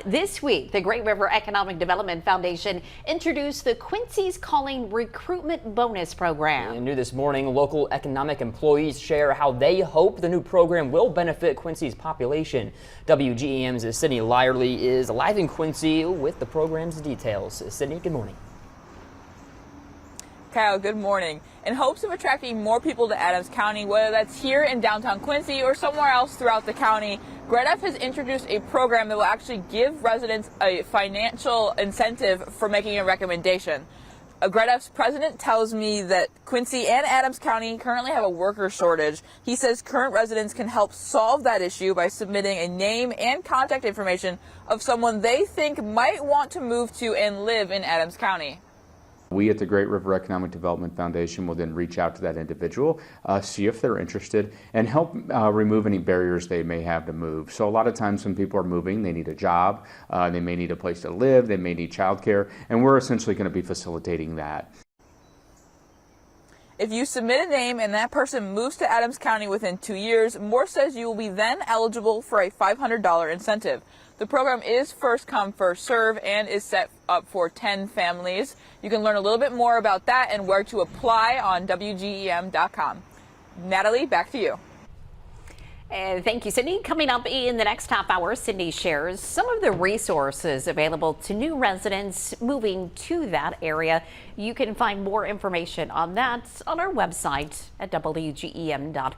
This week, the Great River Economic Development Foundation introduced the Quincy's Calling Recruitment Bonus Program. And new this morning, local economic employees share how they hope the new program will benefit Quincy's population. WGEM's Sydney Lyerly is live in Quincy with the program's details. Sydney, good morning. Kyle, good morning. In hopes of attracting more people to Adams County, whether that's here in downtown Quincy or somewhere else throughout the county, GREDF has introduced a program that will actually give residents a financial incentive for making a recommendation. GREDF's president tells me that Quincy and Adams County currently have a worker shortage. He says current residents can help solve that issue by submitting a name and contact information of someone they think might want to move to and live in Adams County. We at the Great River Economic Development Foundation will then reach out to that individual, see if they're interested, and help remove any barriers they may have to move. So a lot of times when people are moving, they need a job, they may need a place to live, they may need childcare, and we're essentially going to be facilitating that. If you submit a name and that person moves to Adams County within 2 years, Moore says you will be then eligible for a $500 incentive. The program is first come, first serve and is set up for 10 families. You can learn a little bit more about that and where to apply on WGEM.com. Natalie, back to you. Thank you, Sydney. Coming up in the next half hour, Sydney shares some of the resources available to new residents moving to that area. You can find more information on that on our website at WGEM.com.